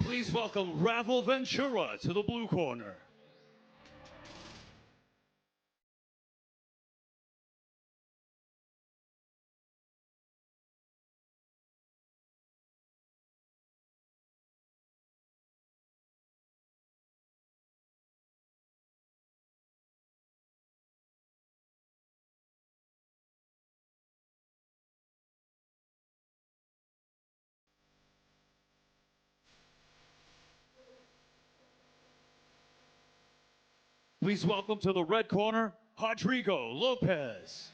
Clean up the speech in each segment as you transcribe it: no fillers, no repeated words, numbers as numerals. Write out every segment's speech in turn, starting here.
Please welcome Ravel Ventura to the blue corner. Please welcome to the red corner, Rodrigo Lopes.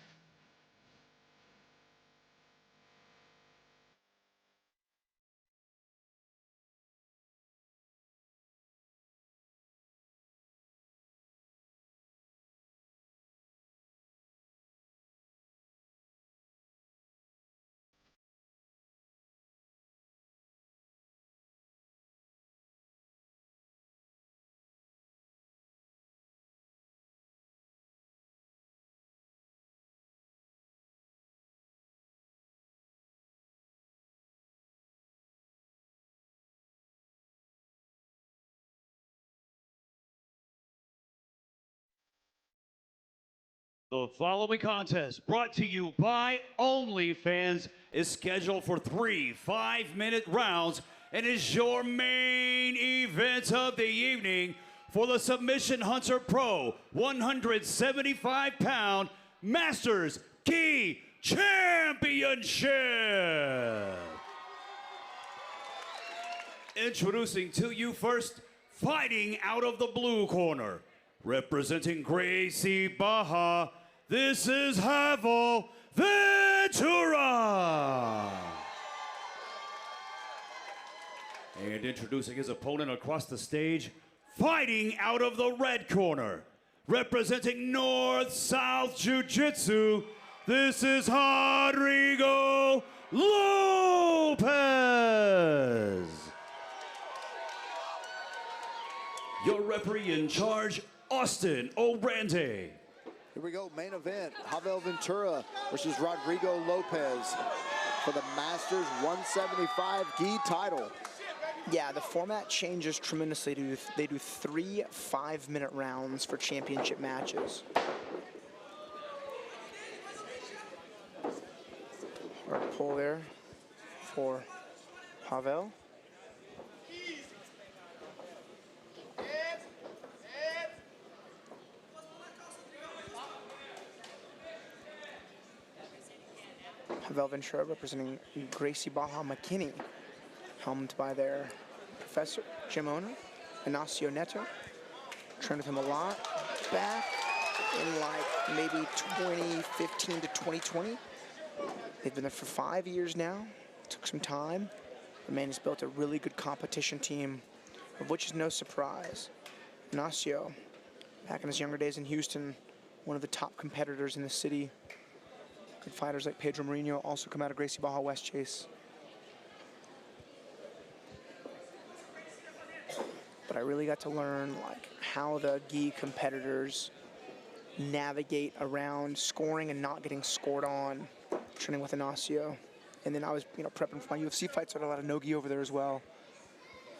The following contest, brought to you by OnlyFans, is scheduled for 3 5-minute rounds and is your main event of the evening for the Submission Hunter Pro 175-pound Masters Gi Championship. Introducing to you first, fighting out of the blue corner, representing Gracie Baja, this is Ravel Ventura. And introducing his opponent across the stage, fighting out of the red corner, representing North-South Jiu-Jitsu, this is Rodrigo Lopes. Your referee in charge, Austin Orande. Here we go, main event, Ravel Ventura versus Rodrigo Lopes for the Masters 175 Gi title. Yeah, the format changes tremendously. They do 3 5-minute rounds for championship matches. Hard pull there for Ravel. Ravel Ventura representing Gracie Baja McKinney, helmed by their professor, gym owner, Ignacio Neto. Trained with him a lot back in like maybe 2015 to 2020. They've been there for 5 years now. Took some time. The man has built a really good competition team, of which is no surprise. Ignacio, back in his younger days in Houston, one of the top competitors in the city. Good fighters like Pedro Mourinho also come out of Gracie Baja West Chase. But I really got to learn like how the gi competitors navigate around scoring and not getting scored on, training with Ignacio. And then I was, prepping for my UFC fights, so I had a lot of no-gi over there as well.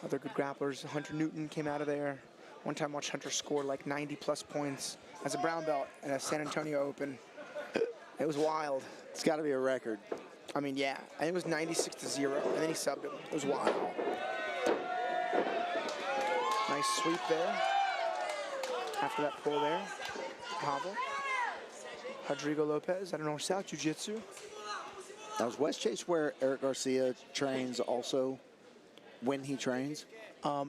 Other good grapplers. Hunter Newton came out of there. One time I watched Hunter score like 90-plus points as a brown belt in a San Antonio Open. It was wild. It's got to be a record. I mean, yeah. I think it was 96-0, and then he subbed him. It was wild. Nice sweep there. After that pull there, Ravel. Rodrigo Lopes, I don't know, South Jiu-Jitsu. Now, is West Chase where Eric Garcia trains also when he trains?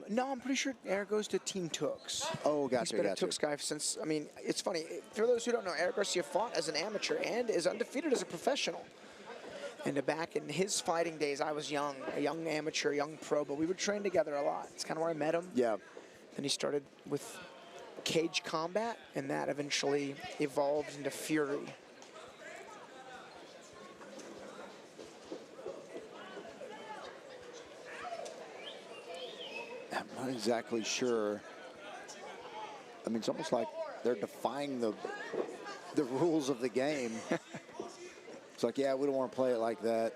No, I'm pretty sure Eric goes to Team Tooks. Oh, gotcha, He's been a gotcha. Tooks guy since, I mean, it's funny. For those who don't know, Eric Garcia fought as an amateur and is undefeated as a professional. And back in his fighting days, I was young, a young amateur, young pro, but we would train together a lot. It's kind of where I met him. Yeah. Then he started with cage combat, and that eventually evolved into Fury. I'm not exactly sure. I mean, it's almost like they're defying the rules of the game. It's like, yeah, we don't want to play it like that.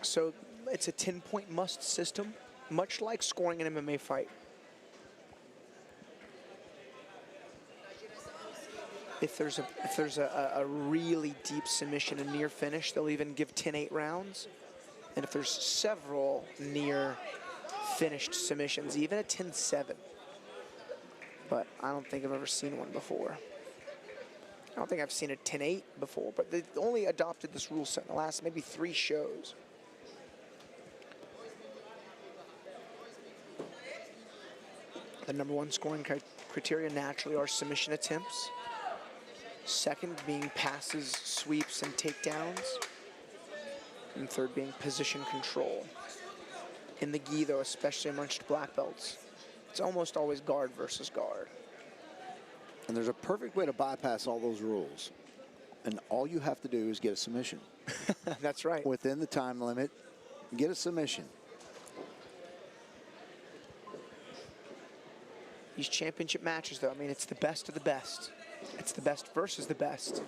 So it's a 10-point must system, much like scoring an MMA fight. If there's a really deep submission, a near finish, they'll even give 10-8 rounds. And if there's several near finished submissions, even a 10-7. But I don't think I've ever seen one before. I don't think I've seen a 10-8 before, but they've only adopted this rule set in the last maybe 3 shows. The #1 scoring criteria naturally are submission attempts. Second being passes, sweeps, and takedowns. And third being position control. In the gi, though, especially amongst black belts, it's almost always guard versus guard. And there's a perfect way to bypass all those rules. And all you have to do is get a submission. That's right. Within the time limit, get a submission. These championship matches, though, I mean, it's the best of the best. It's the best versus the best.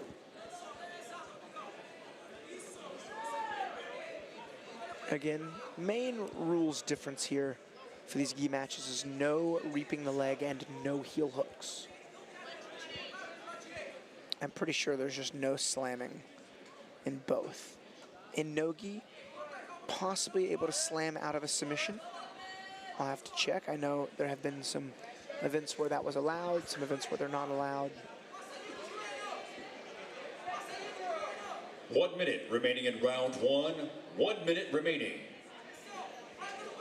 Again, main rules difference here for these gi matches is no reaping the leg and no heel hooks. I'm pretty sure there's just no slamming in both. In no-gi, possibly able to slam out of a submission. I'll have to check. I know there have been some events where that was allowed, some events where they're not allowed. 1 minute remaining in round 1. 1 minute remaining.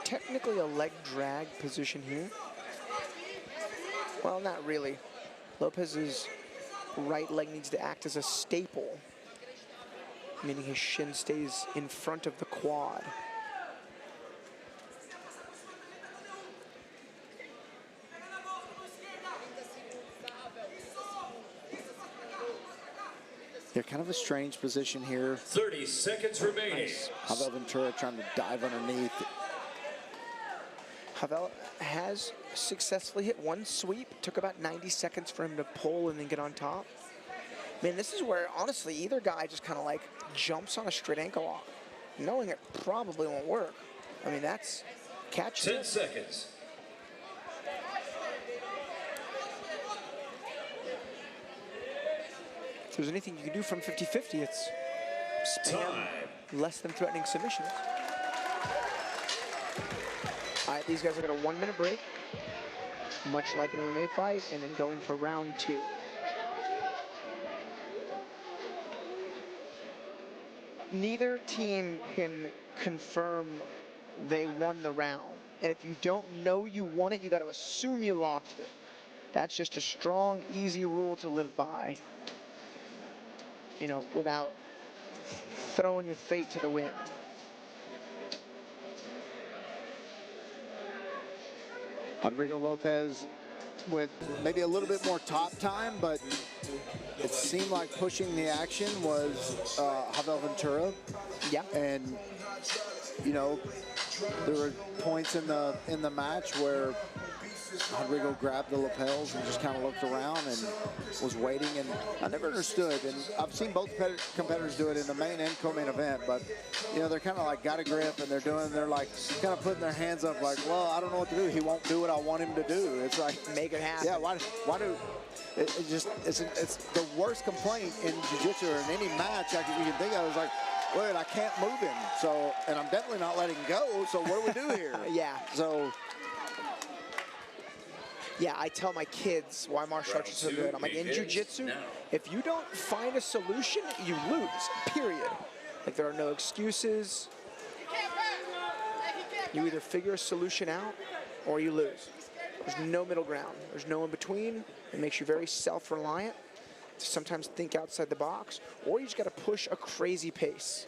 Technically a leg drag position here. Well, not really. Lopez's right leg needs to act as a staple, meaning his shin stays in front of the quad. They're kind of a strange position here. 30 seconds remaining. Nice. Ravel Ventura trying to dive underneath. Ravel has successfully hit 1 sweep. Took about 90 seconds for him to pull and then get on top. Man, this is where, honestly, either guy just kind of like jumps on a straight ankle lock, knowing it probably won't work. I mean, that's catch. 10 seconds. If there's anything you can do from 50-50, it's spam Time. less than threatening submissions. All right, these guys are going to 1 minute break, much like an MMA fight, and then going for round 2. Neither team can confirm they won the round. And if you don't know you won it, you got to assume you lost it. That's just a strong, easy rule to live by. You know, without throwing your fate to the wind. Rodrigo Lopes with maybe a little bit more top time, but it seemed like pushing the action was Ravel Ventura. Yeah. And, you know, there were points in the match where Rodrigo grabbed the lapels and just kind of looked around and was waiting, and I never understood, and I've seen both competitors do it in the main and co-main event, but you know, they're kind of like got a grip and they're like kind of putting their hands up like, well, I don't know what to do. He won't do what I want him to do. It's like, make it happen. yeah, why do it's the worst complaint in jiu-jitsu or in any match you can think of. Is like, wait, I can't move him, so, and I'm definitely not letting go, so what do we do here? Yeah. So yeah, I tell my kids why martial arts is so good. I'm like, in jiu-jitsu, if you don't find a solution, you lose, period. Like, there are no excuses. You either figure a solution out or you lose. There's no middle ground. There's no in between. It makes you very self-reliant to sometimes think outside the box, or you just got to push a crazy pace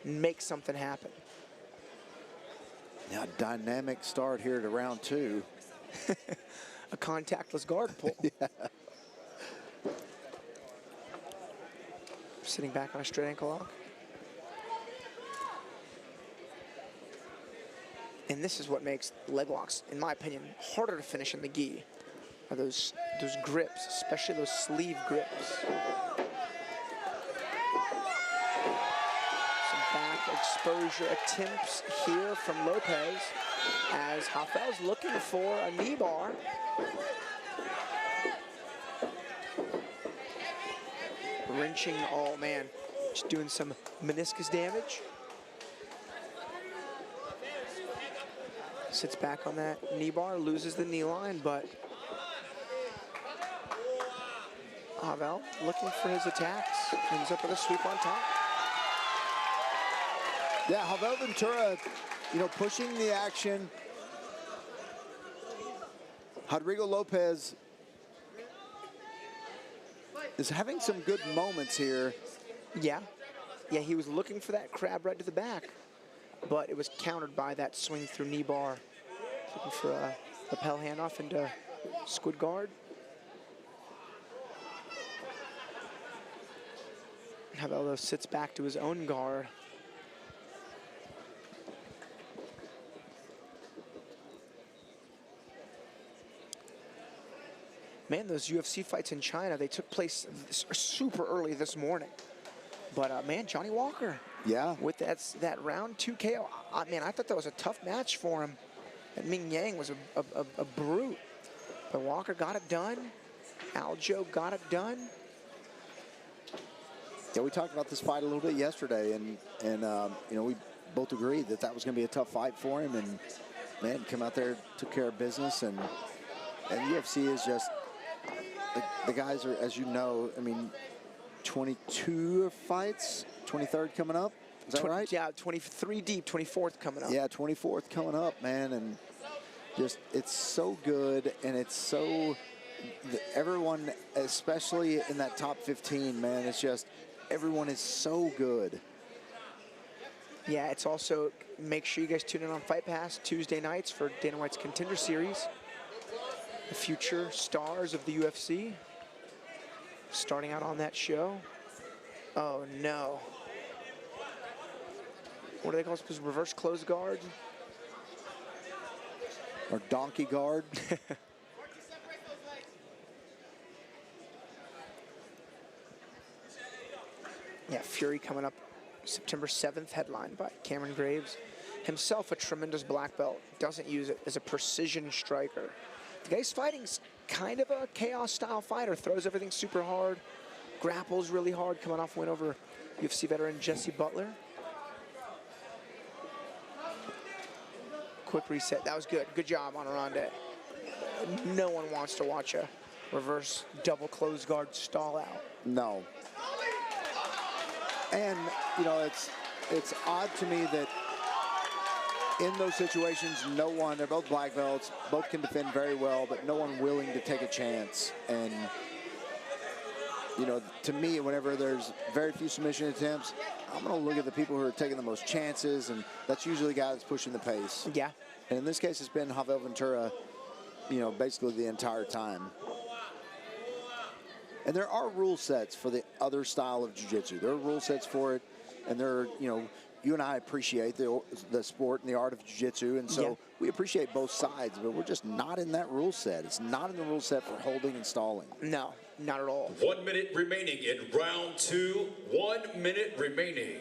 and make something happen. now, dynamic start here to round 2. A contactless guard pull. Yeah. Sitting back on a straight ankle lock. And this is what makes leg locks, in my opinion, harder to finish in the gi. Are those grips, especially those sleeve grips. Some back exposure attempts here from Lopes as Ravel's looking for a knee bar. Wrenching, oh man, just doing some meniscus damage. Sits back on that knee bar, loses the knee line, but Ravel looking for his attacks, ends up with a sweep on top. Yeah, Ravel Ventura, you know, pushing the action. Rodrigo Lopes is having some good moments here. Yeah, he was looking for that crab right to the back, but it was countered by that swing through knee bar. Looking for a lapel handoff into squid guard. Ravel sits back to his own guard. Man, those UFC fights in China, they took place super early this morning. But man, Johnny Walker. Yeah. With that round 2 KO. Man, I thought that was a tough match for him. And Ming Yang was a brute. But Walker got it done. Aljo got it done. Yeah, we talked about this fight a little bit yesterday, and you know, we both agreed that was going to be a tough fight for him. And man, come out there, took care of business, and UFC is just the guys are, as you know, I mean, 22 fights, 23rd coming up. Is that right? Yeah, 23 deep, 24th coming up. Yeah, 24th coming up, man, and just it's so good, and it's so everyone, especially in that top 15, man, it's just everyone is so good. Yeah, it's also, make sure you guys tune in on Fight Pass Tuesday nights for Dana White's Contender Series. The future stars of the UFC starting out on that show. Oh no. What do they call this? Reverse close guard? Or donkey guard. Yeah, Fury coming up September 7th, headlined by Cameron Graves. Himself a tremendous black belt, doesn't use it as a precision striker. The guy's fighting's kind of a chaos-style fighter, throws everything super hard, grapples really hard, coming off win over UFC veteran Jesse Butler. Quick reset, that was good. Good job on Aronde. No one wants to watch a reverse double close guard stall out. No. And, you know, it's odd to me that in those situations, no one, they're both black belts, both can defend very well, but no one willing to take a chance. And, you know, to me, whenever there's very few submission attempts, I'm going to look at the people who are taking the most chances, and that's usually the guy that's pushing the pace. Yeah. And in this case, it's been Ravel Ventura, you know, basically the entire time. And there are rule sets for the other style of jiu-jitsu. There are rule sets for it, and there are, you know, you and I appreciate the sport and the art of jiu-jitsu, and so we appreciate both sides, but we're just not in that rule set. It's not in the rule set for holding and stalling. No, not at all. 1 minute remaining in round 2. 1 minute remaining.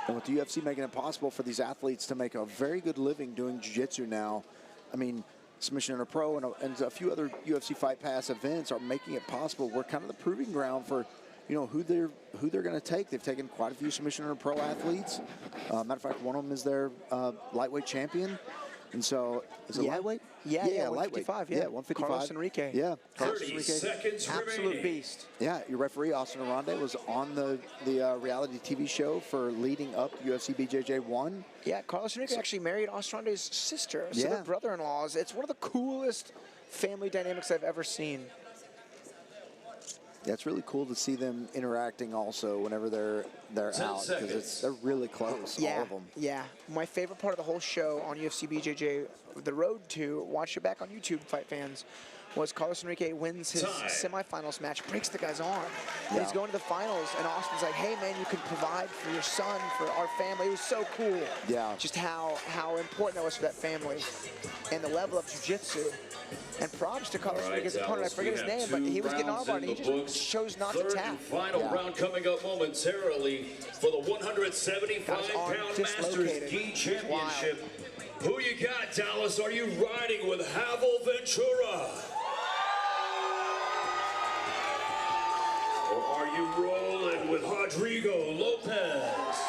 And with the UFC making it possible for these athletes to make a very good living doing jiu-jitsu now, I mean, Submission Under Pro and a few other UFC Fight Pass events are making it possible. We're kind of the proving ground for, you know, who they're going to take. They've taken quite a few Submission Under Pro athletes. Matter of fact, one of them is their lightweight champion. And so, is it lightweight? Yeah, lightweight. 155, Yeah, 155. Carlos Enrique. Yeah. 30 seconds Absolute remaining. beast. Yeah, your referee, Austin Aronde, was on the reality TV show for leading up UFC BJJ 1. Yeah, Carlos Enrique actually married Ostrande's sister, so Yeah. they're brother-in-laws. It's one of the coolest family dynamics I've ever seen. Yeah, it's really cool to see them interacting also whenever they're 10 out, seconds. because they're really close, all of them. Yeah. My favorite part of the whole show on UFC BJJ, the road to, watch it back on YouTube, fight fans, was Carlos Enrique wins his semifinals match, breaks the guy's arm. And he's going to the finals, and Austin's like, hey, man, you can provide for your son, for our family. It was so cool. Yeah. Just how important that was for that family and the level of jiu-jitsu. And props to Carlos Enrique's opponent. I forget his name, but he was getting armbarred, and he just chose not to tap. Third and final round coming up momentarily for the 175-pound Masters Gi Championship. Who you got, Dallas? Are you riding with Ravel Ventura? Or are you rolling with Rodrigo Lopes?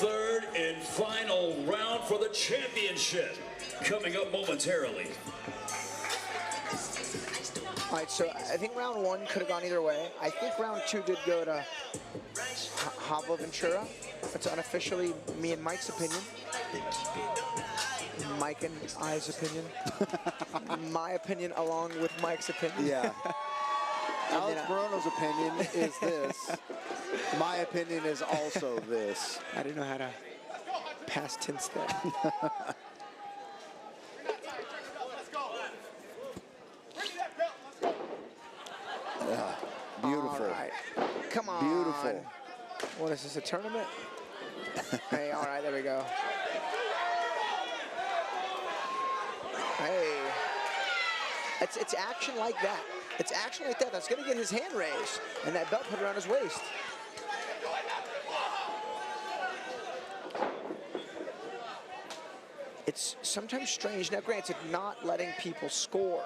Third and final round for the championship coming up momentarily. All right, so I think round one could have gone either way. I think round two did go to Ravel Ventura. That's unofficially me and Mike's opinion. Mike and I's opinion. My opinion along with Mike's opinion. Yeah. Alex Morono's opinion is this. My opinion is also this. I didn't know how to past tense that. Beautiful. All right. Come on. Beautiful. What is this, a tournament? Hey, all right, there we go. Hey. It's action like that. It's action like that. That's going to get his hand raised and that belt put around his waist. It's sometimes strange. Now, granted, not letting people score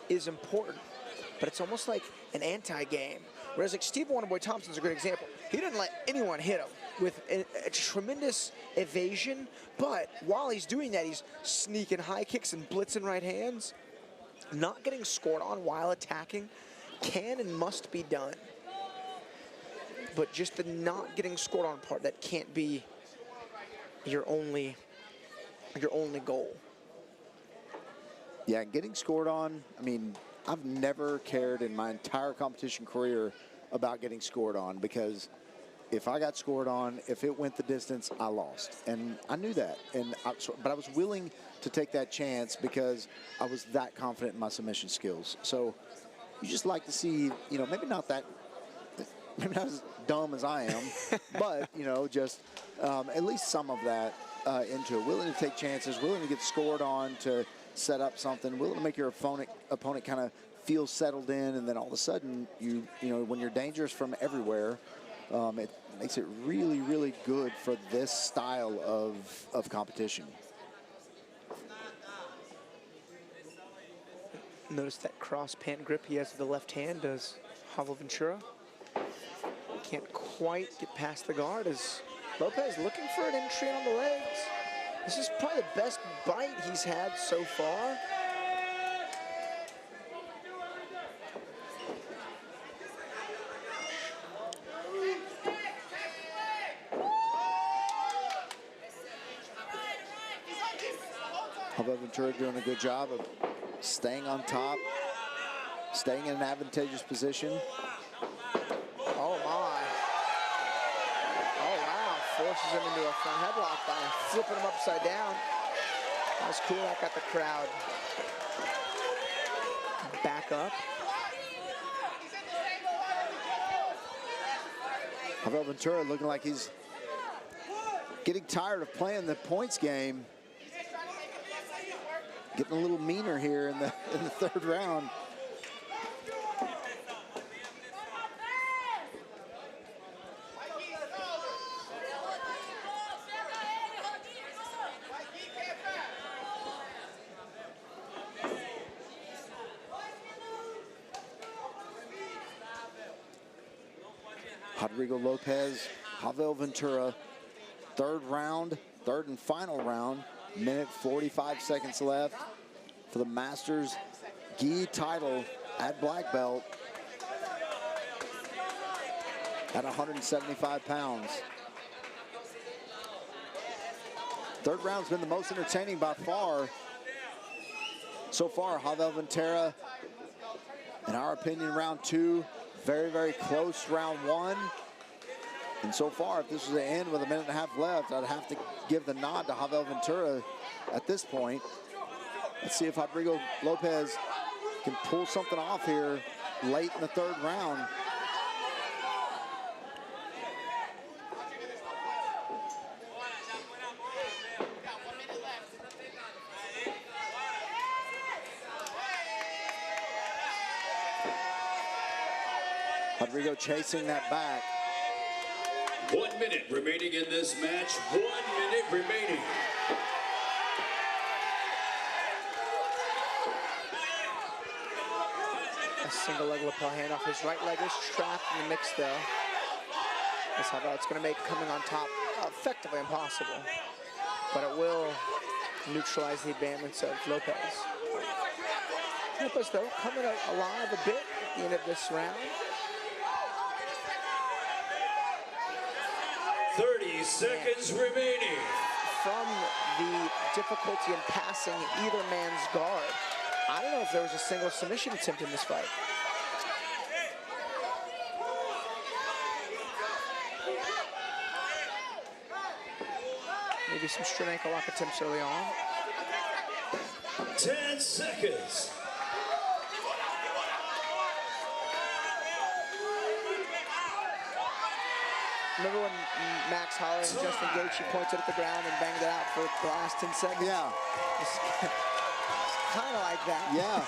is important, but it's almost like an anti-game. Whereas like Steve Wonderboy Thompson's a good example. He didn't let anyone hit him with a tremendous evasion, but while he's doing that, he's sneaking high kicks and blitzing right hands. Not getting scored on while attacking can and must be done. But just the not getting scored on part, that can't be your only goal. Yeah, getting scored on, I mean, I've never cared in my entire competition career about getting scored on, because if I got scored on, if it went the distance, I lost. And I knew that. But I was willing to take that chance because I was that confident in my submission skills. So you just like to see, you know, maybe not as dumb as I am, but, you know, just at least some of that into it. Willing to take chances, willing to get scored on to set up something, willing to make your opponent kind of feel settled in, and then all of a sudden, you know, when you're dangerous from everywhere, it makes it really, really good for this style of competition. Notice that cross pant grip he has with the left hand, does Ravel Ventura. Can't quite get past the guard as Lopes looking for an entry on the legs. This is probably the best bite he's had so far. Ravel Ventura doing a good job of staying on top, staying in an advantageous position. Oh my. Oh wow, forces him into a front headlock by flipping him upside down. That was cool, that got the crowd back up. Ravel Ventura looking like he's getting tired of playing the points game. Getting a little meaner here in the third round. Rodrigo Lopes, Ravel Ventura, third and final round. Minute 45 seconds left for the Masters Gi title at black belt at 175 pounds. Third round's been the most entertaining by far. So far, Ravel Ventura, in our opinion, round two, very, very close round one. And so far, if this was the end with a minute and a half left, I'd have to give the nod to Ravel Ventura at this point. Let's see if Rodrigo Lopes can pull something off here late in the third round. Rodrigo chasing that back. 1 minute remaining in this match. 1 minute remaining. A single leg lapel handoff. His right leg is trapped in the mix though. That's how it's going to make coming on top effectively impossible. But it will neutralize the advancements of Lopes. Lopes though coming alive a bit at the end of this round. 30 seconds remaining. From the difficulty in passing either man's guard, I don't know if there was a single submission attempt in this fight. Maybe some straight ankle lock attempts early on. 10 seconds. Remember when Max Holler and Justin Gaethje pointed at the ground and banged it out for the last 10 seconds? Yeah. It's kind of like that. Yeah.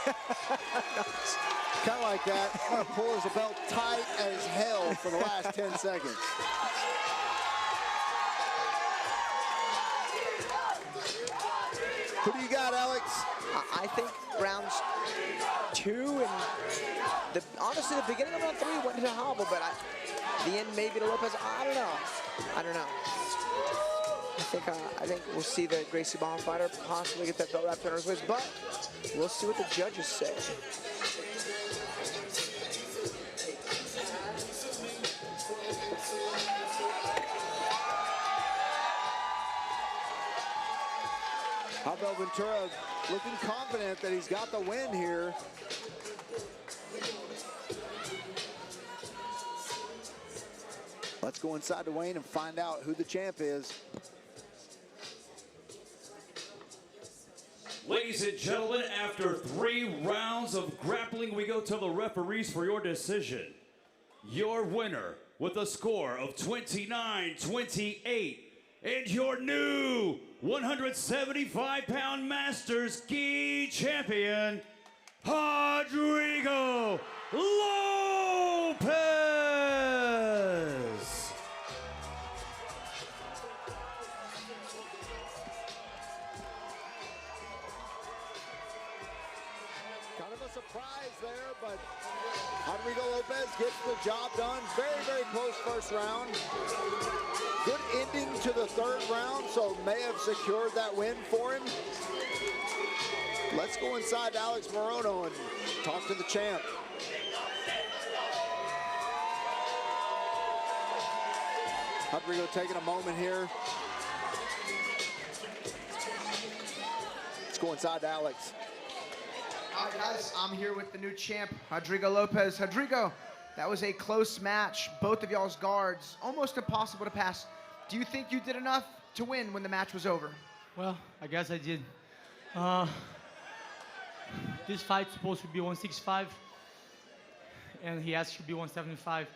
Kind of like that. I'm going to pull his belt tight as hell for the last 10 seconds. Who do you got, Alex? I think rounds 2 and honestly the beginning of round 3 went to hobble, but the end maybe to Lopes. I don't know. I think we'll see the Gracie Barra fighter possibly get that belt wrapped around his waist, but we'll see what the judges say. Ravel Ventura looking confident that he's got the win here. Let's go inside the weigh-in and find out who the champ is. Ladies and gentlemen, after 3 rounds of grappling, we go to the referees for your decision. Your winner with a score of 29-28 and your new 175-pound Masters Gi champion, Rodrigo Lopes. Kind of a surprise there, but Rodrigo Lopes gets the job done. Very, very close first round. Good ending to the third round, so may have secured that win for him. Let's go inside to Alex Morono and talk to the champ. Rodrigo taking a moment here. Let's go inside to Alex. All right, guys, I'm here with the new champ, Rodrigo Lopes. Rodrigo, that was a close match. Both of y'all's guards, almost impossible to pass. Do you think you did enough to win when the match was over? Well, I guess I did. This fight's supposed to be 165, and he asked to be 175.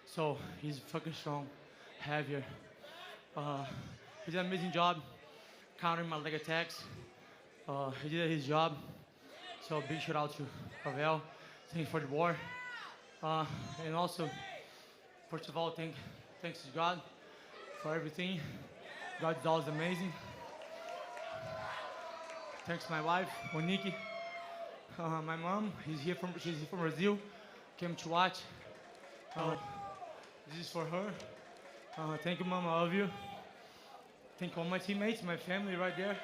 So he's fucking strong, heavier. He did an amazing job countering my leg attacks. He did his job. So big shout out to Ravel. Thank you for the war. And also, first of all, thanks to God for everything. God's always amazing. Thanks to my wife, Monique. My mom, she's here from Brazil. Came to watch. This is for her. Thank you, Mom. I love you. Thank all my teammates, my family right there.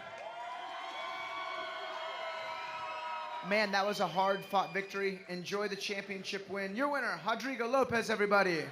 Man, that was a hard-fought victory. Enjoy the championship win. Your winner, Rodrigo Lopes, everybody.